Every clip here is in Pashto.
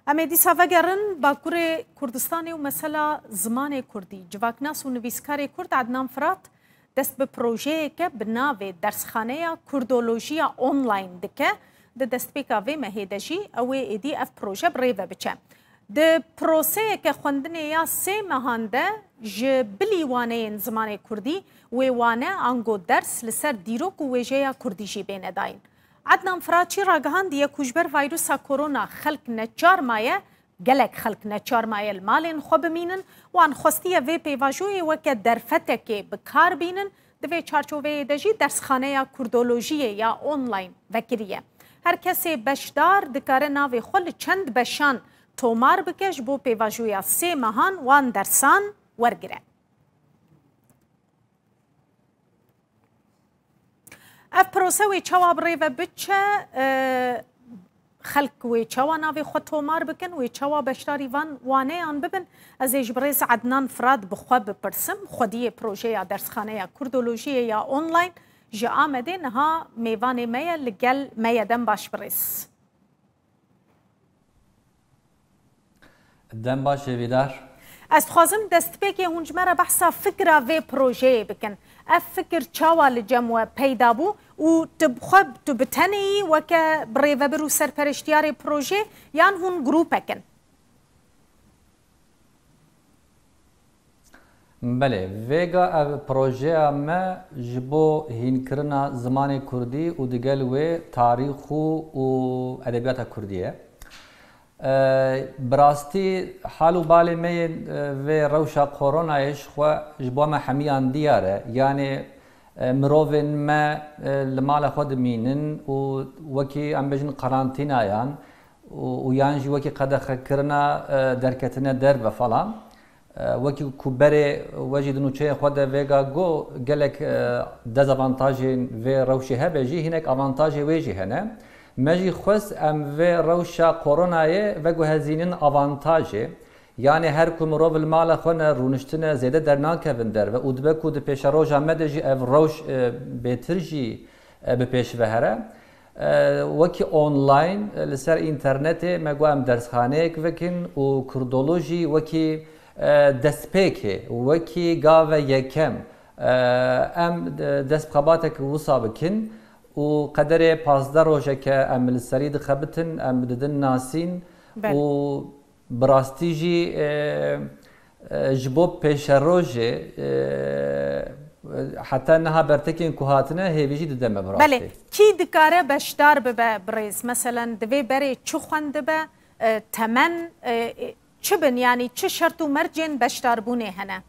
اما دیسا وگرن باکوری کردستانی و مثلا زمان کردی جواکناس و نویسکار کرد عدنان فرات دست به پروژه که بناوی درسخانه کردولوژی آنلاین دکه ده دست بیکاوی مهیدجی او ایدی اف پروژه بریوه بچه ده پروسه که خوندنه یا سه مهانده جبلی وانه زمان کردی و وانه انگو درس لسر دیروک و ویجه کردی جی بین داین عدنان فراتچی راگهان دیه کجبر ویروسا کرونا خلق نچار مایه گلک خلق نچار مایه المالین خو بمینن وان خوستیه وی پیواجوی وکه درفته که بکار بینن دوی چارچوه دجی درسخانه یا کردولوژی یا آنلاین وکریه هر کسی بشدار دکاره ناوی خل چند بشان تومار بکش بو پیواجوی سه مهان وان درسان ورگره اف پروسه وی چوا بریوه بچه خلق وی چوا ناوی خود تومار بکن وی چوا بشتاری وانه آن ببن از اجبریز عدنان فراد بخواه بپرسم خودی پروژه یا درسخانه یا کردولوژی یا آنلاین جا آمده نها میوان میا لگل میا دم باش بریز دم باش ویدار از خوازم دست بکی هنجمره بحثا فکره وی پروژه بکن اف فکر چاوا لجمع پیدا بو و تبخب تبتنی وکه بریوه برو سرپرشتیار پروژه یان هون گروپ اکن بله ویگا پروژه ما جبو هین کرنا زمان کردی و دیگل و تاریخ و ادبیات کردیه براستی حالو بالي مي في روشا كورونايش خو جبوا ما حميان دياره يعني مروفن ما لمال خود مينن وكي ام بجن قرانتينا يان ويانجي وكي قد خكرنا دركتنا درب فلان وكي كبري وجد نوچه خود فيغا جو قالك ديزافانتاجي في روشي هبجي هناك افانتاجي ويجي هنا مجی خوست ام و روشا کرونایه و گوهزینن آوانتاژه یعنی هر کمرو بالمال خونه رونشتنه زیاده در ناکوندر و ادبه کود پیش روزا مدجی اف روش بهترجی به پیش وهره وکی آنلاین لسر اینترنت مگو ام درسخانه وکن و کردولوژی وکی دستپیک وکی گاو یکم ام دست خباتک وصا بکن و قدر 15 روزه که ام سری دخبتن ام بدن ناسین و براستیجی جبو پیش روزه حتی نها برتکین کوهاتنه هیویجی ددم براستی. بله کی دکاره بشدار به بریز مثلا دوی بری چه خونده به تمن چه بن یعنی چه شرط و مرجن بشدار بونه هنه؟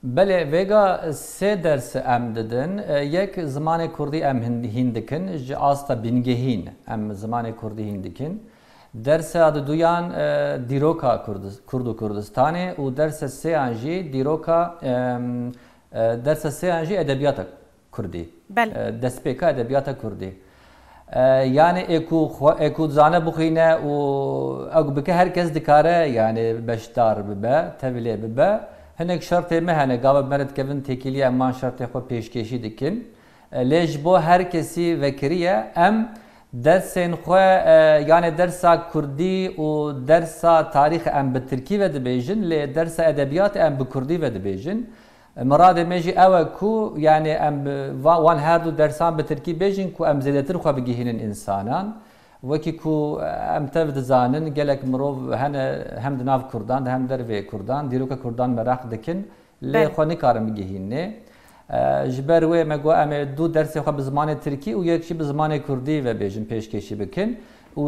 بله ویگا سه درس ام دادن یک زمان کردی ام هندکن جاستا بینگهین ام زمان کردی هندکن درس دویان دیروکا کردو کردستانه و درس سه انجی دیروکا درس سه انجی ادبیات کردی بله دستپیکا ادبیات کردی yani eku zane bukhine u agbeke herkes dikare yani beşdar bibe tevile bibe هناك شرط مهنه قابل مرد كفن تكيليا امان شرط خو پیشکشی دکن ليش بو هر کسی وکریه ام درسين خو يعني درسا كردي و درسا تاريخ ام بالتركي ود بيجن ل درس ادبيات ام بكردي ود بيجن مراد ميجي او كو يعني ام وان هادو درسان بالتركي بيجن كو ام زيدتر خو بگهين انسانان وکی کو ام تفد زانن گلک مروف هم دناف کردان هم در وی کردان دیروک کردان مراق دکن لی خو نکارم گهینه جبر و مگو ام دو درس خو به زمان ترکی و یکشی به زمان کردی و بیجن پیشکشی بکن و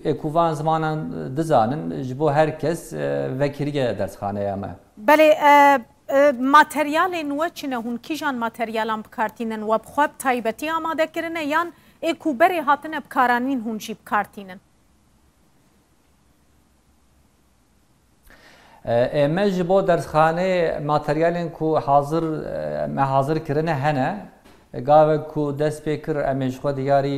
اکوان زمان دزانن جبو هر کس وکریه درسخانه اما بله ماتریال نوچنه هون کیجان ماتریالام بکارتینن و بخواب تایبتی آماده کرنه یان اکوبری هاتنه بکارانین هونجی بکارتینن امج بو درسخانه ماتریالین کو حاضر کرنه هنه گاو کو دست پیکر امج خو دیاری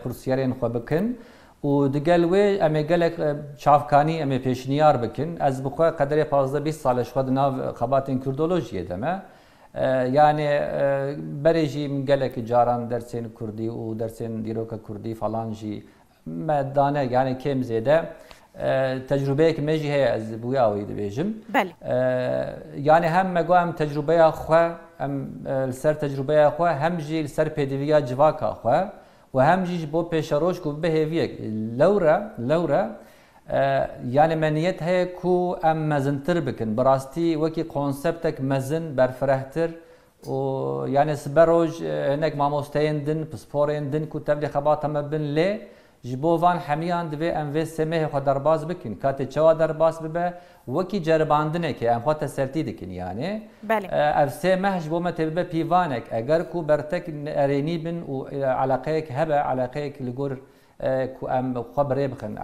قرسیارین خو بکن و دگل و امی گلک چافکانی امی پیشنیار بکن از بخو قدر 15-20 سالش خود ناو خباتین کردولوژیه دمه yani berejî min gelekî caran dersên Kurdî û dersên dîroka Kurdî falan jî مدانه يعني كم زياده تجربه مجي هي از بويا ويد بيجم بله يعني هم مگو هم تجربه خو هم سر تجربه خو هم جي سر پدویا جواکا خو و هم جي بو پیشروش کو به هویک لورا يعني منيت هي كو ام مزنتر بكن براستي وكي كونسبتك مزن برفرهتر ويعني سبروج هناك ماموستين دن بسبورين دن كو تبلي خباطه مبن لي جبوفان حميان دبي ام في سمه خو درباز بكن كاتي چوا درباز ببه وكي جرباندنه كي ام خو تسلتي دكن يعني اف سمه جبو متبه بيوانك اگر كو برتك اريني بن وعلاقيك هبه علاقيك لغور كو ام خبري بخن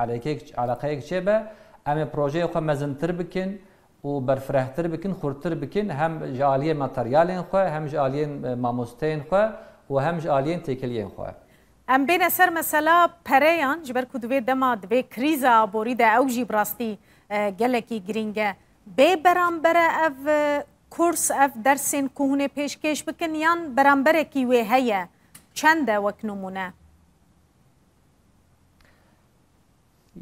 علاقيك شبه ام بروجي خو مزنتر بكن وبرفرهتر بكن خورتر بكن هم جاليه ماتريالين خو هم جاليه ماموستين خو وهم جاليه تيكلين خو ام بين سر مثلا پريان جبر کو دوی دما دوی كريزا بوريد اوجي براستي گلكي گرينگه بي برامبر اف كورس اف درسين كونه پیشکش بکن یان برامبر کی وی هيا چند وك نمونه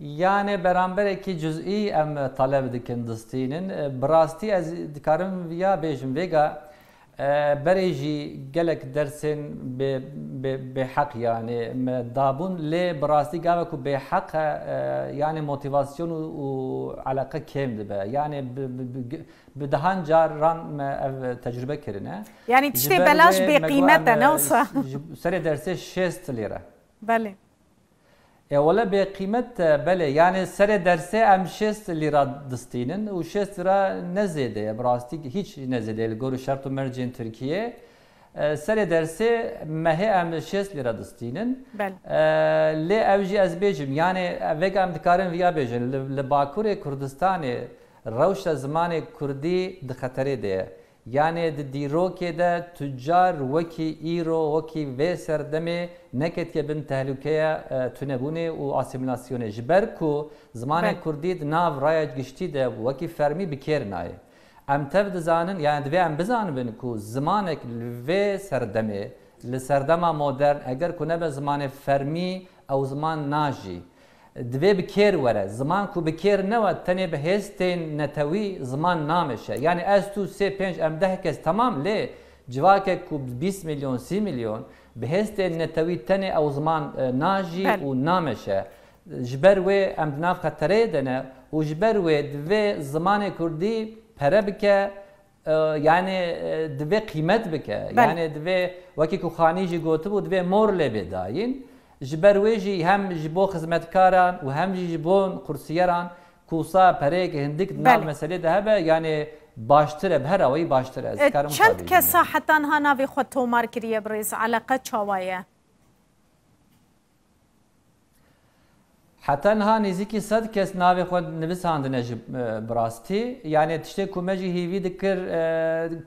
يعني برامبر کی جزئی ام طلب دکن دستینن براستي از دکارم ویا بیجم ویگا بريجي قالك درسين بحق يعني دابون لي براستي قامكو بحق يعني موتيفاسيون وعلاقه كيم دبا يعني بدهان جاران تجربه كرنا يعني تشتي بلاش بقيمتها نوصه سري درسي 6 ليره بله ولا بقيمة بله يعني سر درسه ام 6 ليرة دستينن و 6 ليرة نزيده براستي هيç نزيده الجورو شرط مرجين تركيا سر درسه ما هي ام 6 ليرة دستينن بله لي اوجي از بيجم يعني ويك ام دكارن ويا بيجن لباكور كردستاني روش زمان كردي دخطره ده يعني ديروكي ده تجار وكي ايرو وكي ويسر دمي نكت كبن تهلوكيا تنبوني و اسيميلاسيون جبركو زمان كردي ناف رايج گشتي ده وكي فرمي بكيرناي ام تفد زانن يعني دوي ام بزانن بنكو زمانك في سردمي لسردما مودرن اگر كنا بزمان فرمي او زمان ناجي دوی بکر وره زمان کو بکر نواد تنه به هستین نتوی زمان نامشه یعنی از تو 3-5 ام 10 کس تمام لی جواکه کو 20 میلیون 30 میلیون به هستین نتوی تنه او زمان ناجی و نامشه جبر و ام دناف خطره دنه و جبر و دوی زمان کردی پره بکه يعني دوی قیمت بکه يعني دوی وکی کو خانی جی گوته بود دوی مور لی بداین جبرويجي هم جبو خدمتكاران وهم جبون قرصيران كوسا بريك هندك ناف مسألة دهبه يعني باشتره بهراوي باشتره از كارم چند کسا حتی انها ناوی خود تومار کریه بریز علاقه چاوایه حتی انها نزیکی 100 کس ناوی خود نویساندنه براستی يعني تشتي كومجي هيوي دكر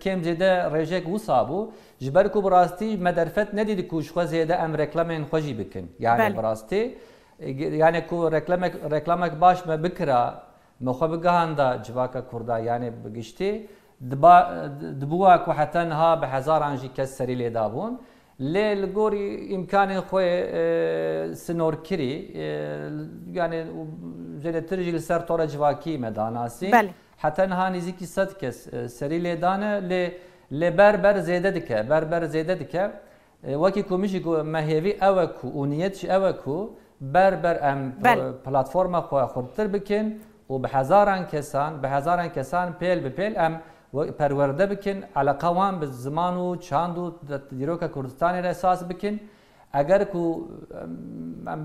كم زياده ريجك وصابو جبركو براستی مدرفت ندید کوش خو زیاده ام رکلامین خوشی بکن يعني براستی يعني كو رکلامک باش ما بکرا مخو بگهاندا جواکا کردا يعني بگشتی دبوا کو حتی انها به هزار انجی کس سری لی دابون لی لگوری امکان خو سنور کری يعني جل ترجل سر طور جواکی مداناسی حتی انها نزیکی 100 کس سری لی دانه لی بربر زیاده دکه وکی کومیشی کو مهیوی اوکو و نیتش اوکو بربر ام پلاتفورم خودتر بکن و به هزاران کسان پیل به پیل ام پرورده بکن علاقه وان به زمان و چاند و دیروک کردستانی را اساس بکن اگر کو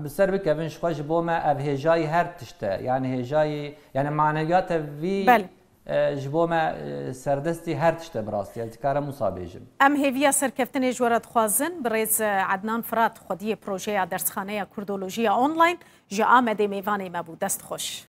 بسر بکوینش خوش بوما او هجای هر تشته يعني هجای يعني معنویات وی جبوما سردستي هر تشته براستي التكاره مصابيجم ام هيفيا سركفتني جورد خوازن بريز عدنان فرات خوديه بروجي درسخانه كردولوژيا اونلاين جا آمده میوانی مبو دست خوش